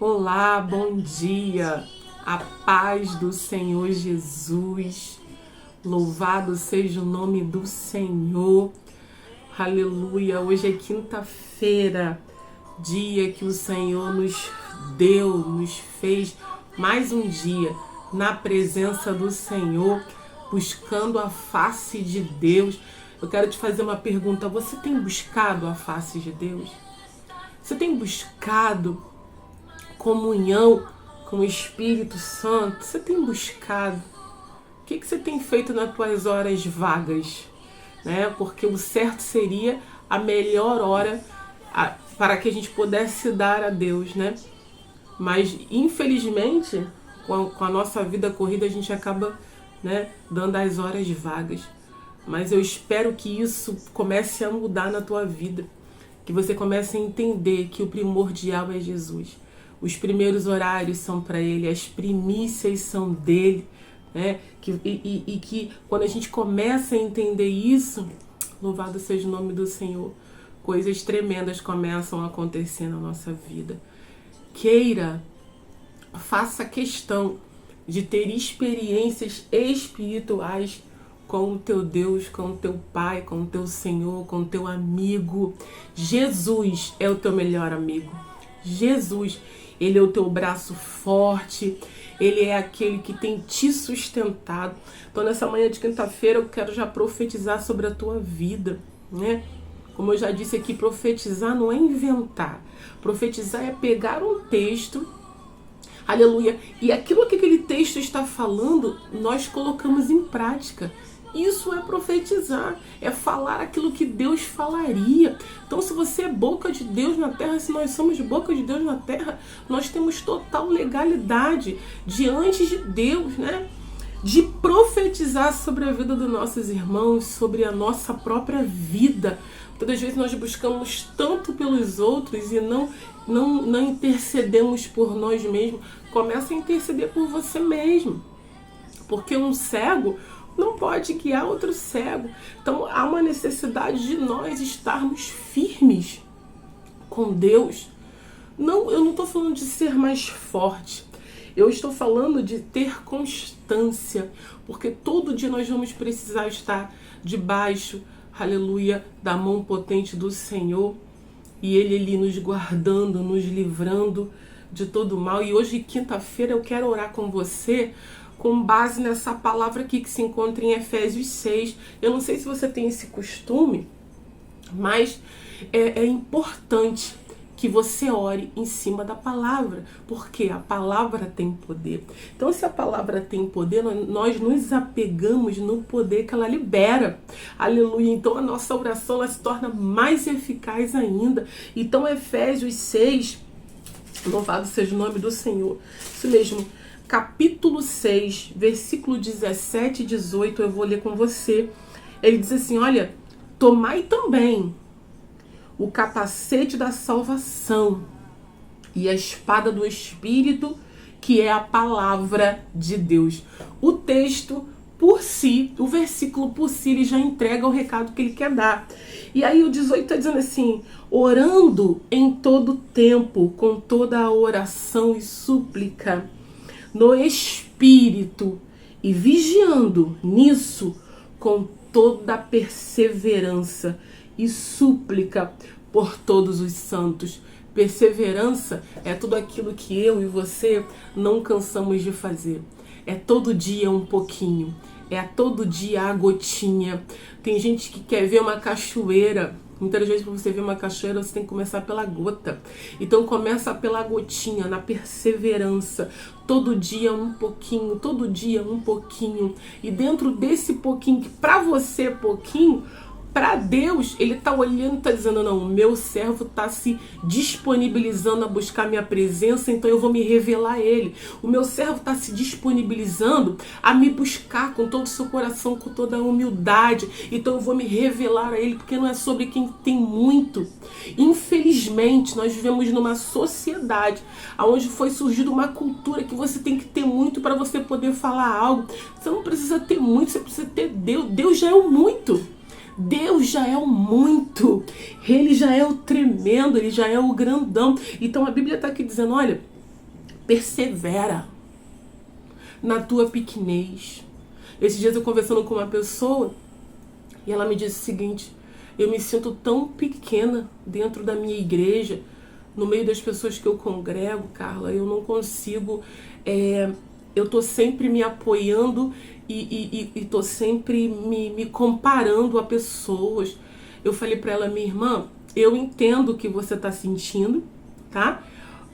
Olá, bom dia, a paz do Senhor Jesus, louvado seja o nome do Senhor, aleluia. Hoje é quinta-feira, dia que o Senhor nos deu, nos fez mais um dia na presença do Senhor, buscando a face de Deus. Eu quero te fazer uma pergunta: você tem buscado a face de Deus? Você tem buscado comunhão com o Espírito Santo? Você tem buscado? O que você tem feito nas tuas horas vagas? Né? Porque o certo seria a melhor hora para que a gente pudesse dar a Deus, né? Mas infelizmente, com a nossa vida corrida, a gente acaba, né, dando as horas vagas. Mas eu espero que isso comece a mudar na tua vida, que você comece a entender que o primordial é Jesus. Os primeiros horários são para Ele, as primícias são dele, né? E que quando a gente começa a entender isso, louvado seja o nome do Senhor, coisas tremendas começam a acontecer na nossa vida. Faça questão de ter experiências espirituais com o teu Deus, com o teu Pai, com o teu Senhor, com o teu amigo. Jesus é o teu melhor amigo. Jesus, Ele é o teu braço forte, Ele é aquele que tem te sustentado. Então nessa manhã de quinta-feira eu quero já profetizar sobre a tua vida, né? Como eu já disse aqui, profetizar não é inventar. Profetizar é pegar um texto, aleluia, e aquilo que aquele texto está falando, nós colocamos em prática. Isso é profetizar, é falar aquilo que Deus falaria. Então, se você é boca de Deus na terra, se nós somos boca de Deus na terra, nós temos total legalidade diante de Deus, né? De profetizar sobre a vida dos nossos irmãos, sobre a nossa própria vida. Todas as vezes nós buscamos tanto pelos outros e não intercedemos por nós mesmos. Começa a interceder por você mesmo, porque um cego não pode guiar outro cego. Então há uma necessidade de nós estarmos firmes com Deus. Não, eu não estou falando de ser mais forte. Eu estou falando de ter constância, porque todo dia nós vamos precisar estar debaixo, aleluia, da mão potente do Senhor, e Ele ali nos guardando, nos livrando de todo mal. E hoje, quinta-feira, eu quero orar com você com base nessa palavra aqui que se encontra em Efésios 6. Eu não sei se você tem esse costume, mas é importante que você ore em cima da palavra, porque a palavra tem poder. Então, se a palavra tem poder, nós nos apegamos no poder que ela libera. Aleluia! Então, a nossa oração ela se torna mais eficaz ainda. Então, Efésios 6, louvado seja o nome do Senhor. Isso mesmo. Capítulo 6, versículo 17 e 18, eu vou ler com você. Ele diz assim, olha, tomai também o capacete da salvação e a espada do Espírito, que é a palavra de Deus. O texto por si, o versículo por si, ele já entrega o recado que ele quer dar. E aí o 18 está dizendo assim, orando em todo tempo, com toda a oração e súplica, no Espírito, e vigiando nisso com toda a perseverança e súplica por todos os santos. Perseverança é tudo aquilo que eu e você não cansamos de fazer. É todo dia um pouquinho, é todo dia a gotinha. Tem gente que quer ver uma cachoeira. Muitas vezes, para você ver uma cachoeira, você tem que começar pela gota. Então, começa pela gotinha, na perseverança. Todo dia um pouquinho, todo dia um pouquinho. E dentro desse pouquinho, que para você é pouquinho, para Deus, Ele está olhando e está dizendo, não, o meu servo está se disponibilizando a buscar minha presença, então eu vou me revelar a Ele. O meu servo está se disponibilizando a me buscar com todo o seu coração, com toda a humildade, então eu vou me revelar a Ele, porque não é sobre quem tem muito. Infelizmente, nós vivemos numa sociedade onde foi surgida uma cultura que você tem que ter muito para você poder falar algo. Você não precisa ter muito, você precisa ter Deus. Deus já é o muito. Deus já é o muito, Ele já é o tremendo, Ele já é o grandão. Então a Bíblia está aqui dizendo, olha, Persevera na tua pequenez. Esses dias eu conversando com uma pessoa e ela me disse o seguinte: eu me sinto tão pequena dentro da minha igreja, no meio das pessoas que eu congrego, Carla, eu não consigo, eu tô sempre me apoiando e tô sempre me comparando a pessoas. Eu falei pra ela: minha irmã, eu entendo o que você tá sentindo, tá?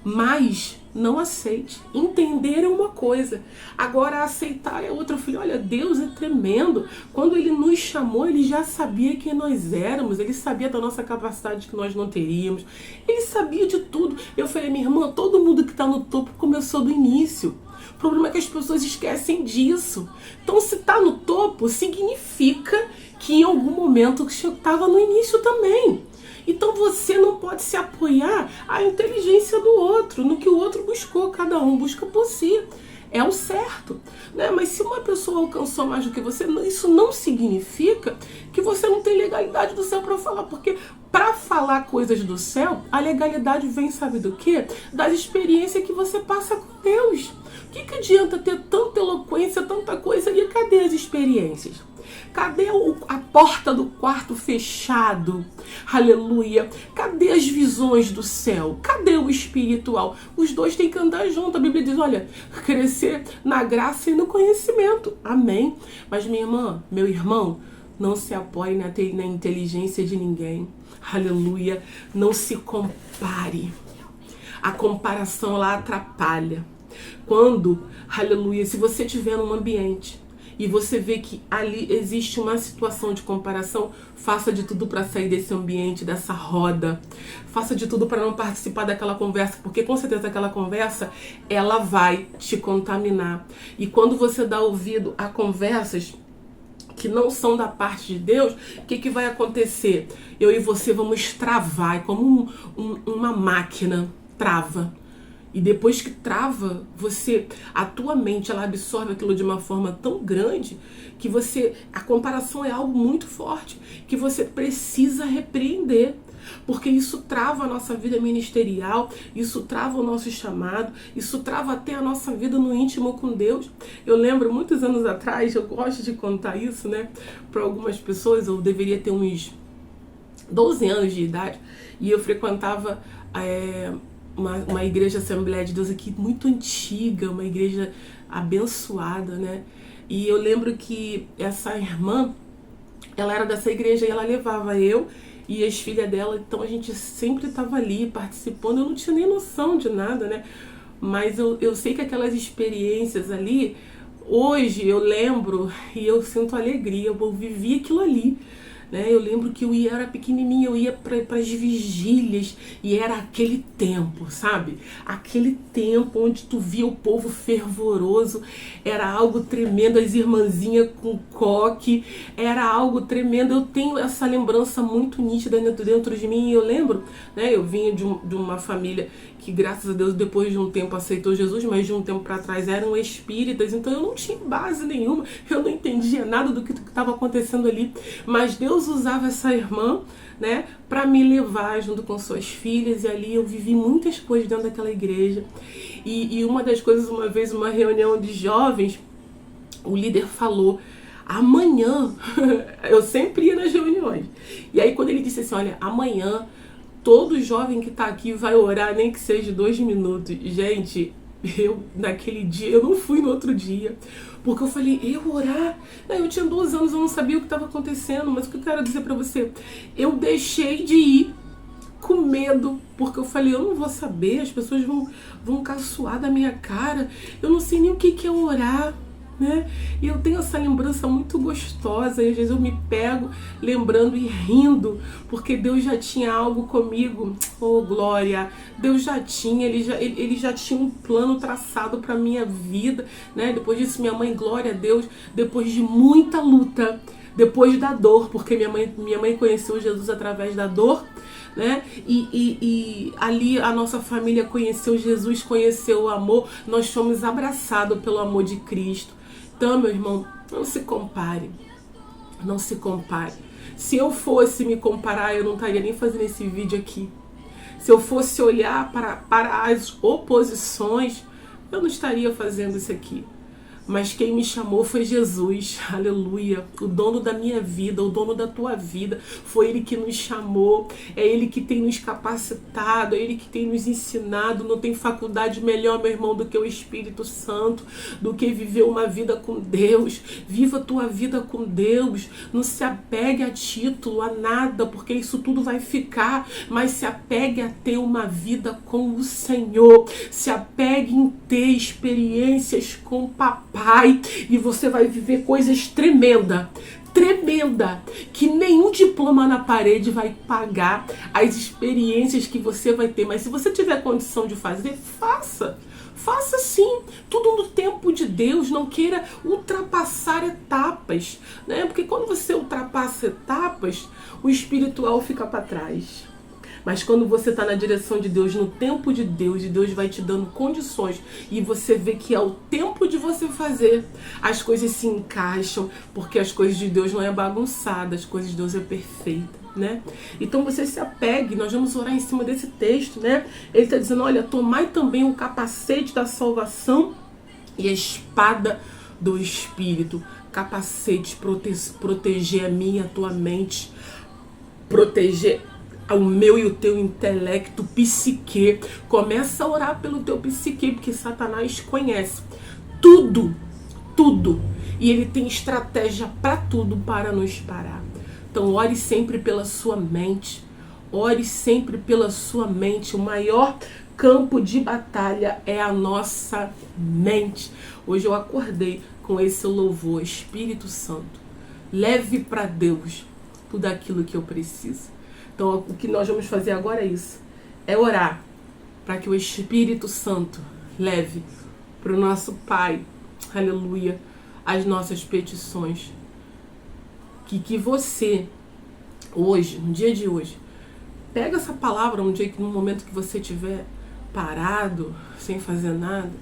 Mas não aceite. Entender é uma coisa, agora aceitar é outra. Eu falei: olha, Deus é tremendo. Quando Ele nos chamou, Ele já sabia quem nós éramos. Ele sabia da nossa capacidade que nós não teríamos. Ele sabia de tudo. Eu falei: minha irmã, todo mundo que está no topo começou do início. O problema é que as pessoas esquecem disso. Então, se está no topo, significa que em algum momento estava no início também. Então você não pode se apoiar à inteligência do outro, no que o outro buscou. Cada um busca por si. É o certo, né? Mas se uma pessoa alcançou mais do que você, isso não significa que você não tem legalidade do céu para falar. Porque para falar coisas do céu, a legalidade vem, sabe do quê? Das experiências que você passa com Deus. O que adianta ter tanta eloquência, tanta coisa, e cadê as experiências? Cadê a porta do quarto fechado? Aleluia. Cadê as visões do céu? Cadê o espiritual? Os dois têm que andar junto. A Bíblia diz, olha, crescer na graça e no conhecimento. Amém. Mas minha irmã, meu irmão, não se apoie na inteligência de ninguém. Aleluia. Não se compare. A comparação lá atrapalha. Quando, aleluia, se você estiver num ambiente e você vê que ali existe uma situação de comparação, faça de tudo para sair desse ambiente, dessa roda. Faça de tudo para não participar daquela conversa, porque com certeza aquela conversa, ela vai te contaminar. E quando você dá ouvido a conversas que não são da parte de Deus, o que vai acontecer? Eu e você vamos travar, é como uma máquina trava. E depois que trava, a tua mente, ela absorve aquilo de uma forma tão grande que a comparação é algo muito forte, que você precisa repreender. Porque isso trava a nossa vida ministerial, isso trava o nosso chamado, isso trava até a nossa vida no íntimo com Deus. Eu lembro, muitos anos atrás, eu gosto de contar isso, né, para algumas pessoas. Eu deveria ter uns 12 anos de idade e eu frequentava uma igreja Assembleia de Deus aqui muito antiga, uma igreja abençoada, né? E eu lembro que essa irmã, ela era dessa igreja e ela levava eu e as filhas dela, então a gente sempre estava ali participando. Eu não tinha nem noção de nada, né? Mas eu sei que aquelas experiências ali, hoje eu lembro e eu sinto alegria, eu vivi aquilo ali. Eu lembro que eu era pequenininha, eu ia para as vigílias e era aquele tempo, sabe? Aquele tempo onde tu via o povo fervoroso, era algo tremendo, as irmãzinhas com coque, era algo tremendo. Eu tenho essa lembrança muito nítida dentro de mim e eu lembro, né? Eu vinha de uma família que, graças a Deus, depois de um tempo aceitou Jesus, mas de um tempo para trás eram espíritas, então eu não tinha base nenhuma, eu não entendia nada do que estava acontecendo ali, mas Deus usava essa irmã, né, para me levar junto com suas filhas, e ali eu vivi muitas coisas dentro daquela igreja. E uma das coisas, uma vez, uma reunião de jovens, o líder falou: amanhã, eu sempre ia nas reuniões, e aí quando ele disse assim, olha, amanhã todo jovem que tá aqui vai orar, nem que seja 2 minutos. Gente, naquele dia, eu não fui no outro dia, porque eu falei, eu orar? Eu tinha 12 anos, eu não sabia o que estava acontecendo, mas o que eu quero dizer pra você, eu deixei de ir com medo, porque eu falei, eu não vou saber, as pessoas vão caçoar da minha cara, eu não sei nem o que é orar, né? E eu tenho essa lembrança muito gostosa, e às vezes eu me pego lembrando e rindo, porque Deus já tinha algo comigo. Oh, glória! Deus já tinha, ele já tinha um plano traçado para minha vida, né? Depois disso, minha mãe, glória a Deus, depois de muita luta, depois da dor, porque minha mãe conheceu Jesus através da dor, né? E ali a nossa família conheceu Jesus, conheceu o amor, nós fomos abraçados pelo amor de Cristo. Então, meu irmão, não se compare. Não se compare. Se eu fosse me comparar, eu não estaria nem fazendo esse vídeo aqui. Se eu fosse olhar para as oposições, eu não estaria fazendo isso aqui. Mas quem me chamou foi Jesus, aleluia, o dono da minha vida, o dono da tua vida. Foi Ele que nos chamou, é Ele que tem nos capacitado, é Ele que tem nos ensinado. Não tem faculdade melhor, meu irmão, do que o Espírito Santo, do que viver uma vida com Deus. Viva a tua vida com Deus, não se apegue a título, a nada, porque isso tudo vai ficar, mas se apegue a ter uma vida com o Senhor, se apegue em ter experiências com o Papai, e você vai viver coisas tremenda, que nenhum diploma na parede vai pagar as experiências que você vai ter. Mas se você tiver condição de fazer, faça sim, tudo no tempo de Deus. Não queira ultrapassar etapas, né? Porque quando você ultrapassa etapas, o espiritual fica para trás. Mas quando você está na direção de Deus, no tempo de Deus, e Deus vai te dando condições, e você vê que é o tempo de você fazer, as coisas se encaixam, porque as coisas de Deus não é bagunçada, as coisas de Deus é perfeita, né? Então você se apegue, nós vamos orar em cima desse texto, né? Ele está dizendo, olha, tomai também o capacete da salvação e a espada do Espírito. Capacete, proteger a minha, a tua mente, proteger o meu e o teu intelecto, psique. Começa a orar pelo teu psique, porque Satanás conhece tudo, e ele tem estratégia para tudo para nos parar. Então ore sempre pela sua mente, ore sempre pela sua mente. O maior campo de batalha é a nossa mente. Hoje eu acordei com esse louvor, Espírito Santo, leve para Deus tudo aquilo que eu preciso. Então, o que nós vamos fazer agora é isso. É orar para que o Espírito Santo leve para o nosso Pai, aleluia, as nossas petições. Que você, hoje, no dia de hoje, pega essa palavra no momento que você estiver parado, sem fazer nada,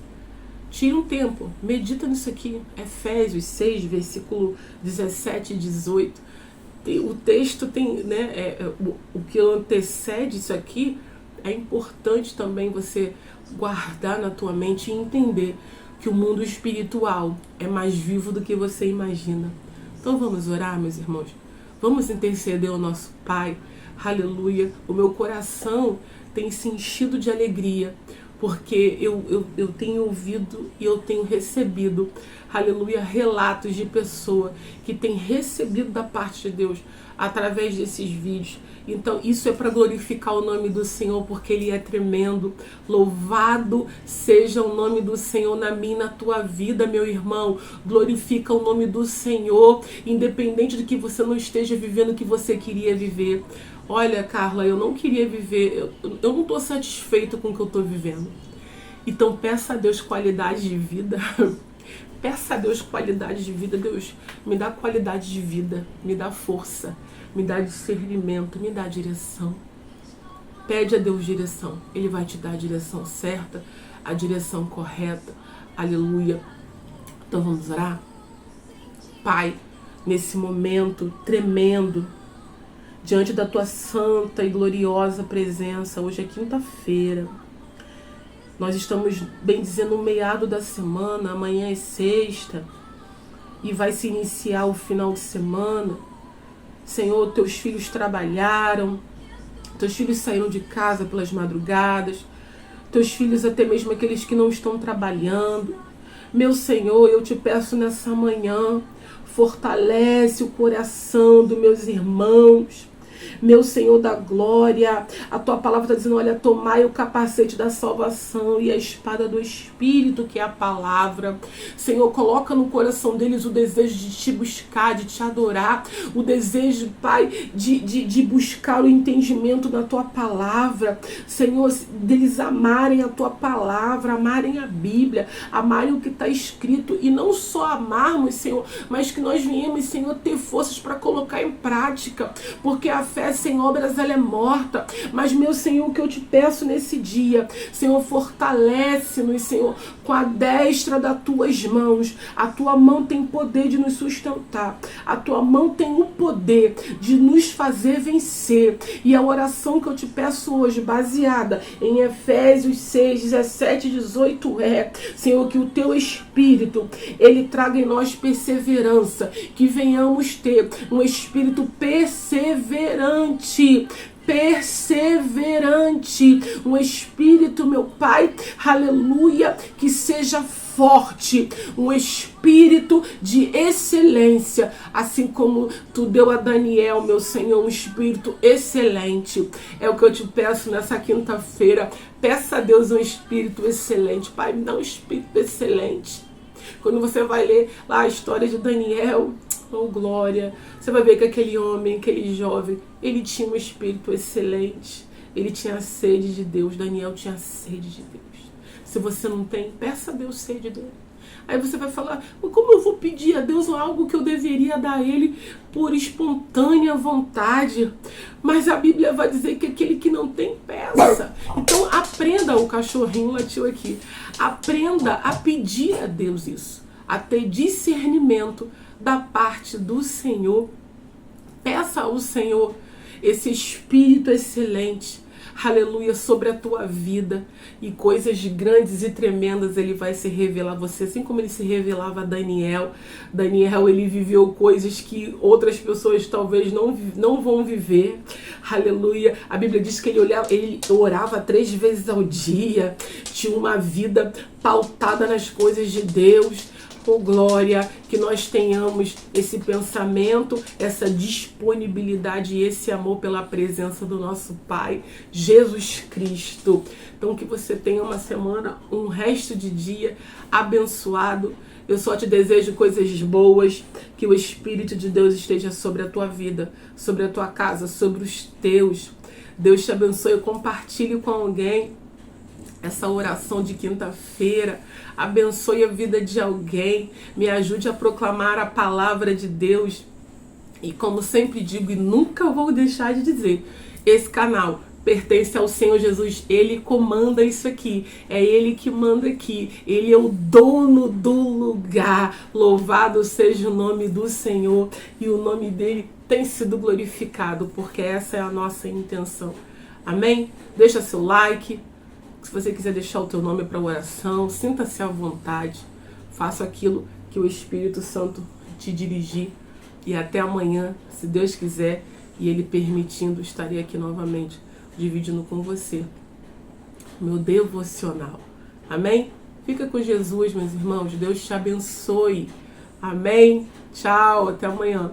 tira um tempo, medita nisso aqui. Efésios 6, versículo 17 e 18. O texto tem, né, o que antecede isso aqui, é importante também você guardar na tua mente e entender que o mundo espiritual é mais vivo do que você imagina. Então vamos orar, meus irmãos, vamos interceder ao nosso Pai, aleluia. O meu coração tem se enchido de alegria, porque eu tenho ouvido e eu tenho recebido, aleluia, relatos de pessoa que tem recebido da parte de Deus através desses vídeos. Então isso é para glorificar o nome do Senhor, porque Ele é tremendo. Louvado seja o nome do Senhor na minha e na tua vida, meu irmão. Glorifica o nome do Senhor, independente de que você não esteja vivendo o que você queria viver. Olha, Carla, eu não queria viver, eu não estou satisfeito com o que eu estou vivendo. Então peça a Deus qualidade de vida. Peça a Deus qualidade de vida. Deus, me dá qualidade de vida, me dá força, me dá discernimento, me dá direção. Pede a Deus direção. Ele vai te dar a direção certa, a direção correta. Aleluia. Então vamos orar? Pai, nesse momento tremendo, diante da tua santa e gloriosa presença, hoje é quinta-feira. Nós estamos, bem dizendo, no meado da semana, amanhã é sexta, e vai se iniciar o final de semana. Senhor, teus filhos trabalharam, teus filhos saíram de casa pelas madrugadas, teus filhos até mesmo aqueles que não estão trabalhando. Meu Senhor, eu te peço nessa manhã, fortalece o coração dos meus irmãos. Meu Senhor da glória, a tua palavra está dizendo, olha, tomai o capacete da salvação e a espada do Espírito, que é a palavra. Senhor, coloca no coração deles o desejo de te buscar, de te adorar, o desejo, Pai, de buscar o entendimento da tua palavra. Senhor, deles amarem a tua palavra, amarem a Bíblia, amarem o que está escrito, e não só amarmos, Senhor, mas que nós venhamos, Senhor, ter forças para colocar em prática, porque a fé sem obras ela é morta. Mas, meu Senhor, o que eu te peço nesse dia, Senhor, fortalece-nos, Senhor, com a destra das tuas mãos. A tua mão tem poder de nos sustentar. A tua mão tem o poder de nos fazer vencer. E a oração que eu te peço hoje, baseada em Efésios 6, 17 e 18 Senhor, que o teu Espírito, ele traga em nós perseverança, que venhamos ter um espírito perseverante, um espírito, meu Pai, aleluia, que seja forte, um espírito de excelência, assim como tu deu a Daniel, meu Senhor, um espírito excelente. É o que eu te peço nessa quinta-feira. Peça a Deus um espírito excelente. Pai, me dá um espírito excelente. Quando você vai ler lá a história de Daniel, oh glória, você vai ver que aquele homem, aquele jovem, ele tinha um espírito excelente. Ele tinha sede de Deus. Daniel tinha sede de Deus. Se você não tem, peça a Deus sede dele. Aí você vai falar, como eu vou pedir a Deus algo que eu deveria dar a Ele por espontânea vontade? Mas a Bíblia vai dizer que aquele que não tem, peça. Então aprenda, o cachorrinho latiu aqui, aprenda a pedir a Deus isso, a ter discernimento da parte do Senhor. Peça ao Senhor esse espírito excelente, aleluia, sobre a tua vida, e coisas grandes e tremendas ele vai se revelar a você, assim como ele se revelava a Daniel. Daniel, ele viveu coisas que outras pessoas talvez não vão viver, aleluia. A Bíblia diz que ele orava 3 vezes ao dia, tinha uma vida pautada nas coisas de Deus. Oh glória, que nós tenhamos esse pensamento, essa disponibilidade e esse amor pela presença do nosso Pai, Jesus Cristo. Então que você tenha uma semana, um resto de dia abençoado. Eu só te desejo coisas boas, que o Espírito de Deus esteja sobre a tua vida, sobre a tua casa, sobre os teus. Deus te abençoe, compartilhe com alguém essa oração de quinta-feira, abençoe a vida de alguém, me ajude a proclamar a palavra de Deus. E como sempre digo e nunca vou deixar de dizer, esse canal pertence ao Senhor Jesus, Ele comanda isso aqui, é Ele que manda aqui, Ele é o dono do lugar. Louvado seja o nome do Senhor, e o nome dele tem sido glorificado, porque essa é a nossa intenção. Amém? Deixa seu like. Se você quiser deixar o teu nome para oração, sinta-se à vontade. Faça aquilo que o Espírito Santo te dirigir. E até amanhã, se Deus quiser, e Ele permitindo, estarei aqui novamente, dividindo com você meu devocional. Amém? Fica com Jesus, meus irmãos. Deus te abençoe. Amém? Tchau, até amanhã.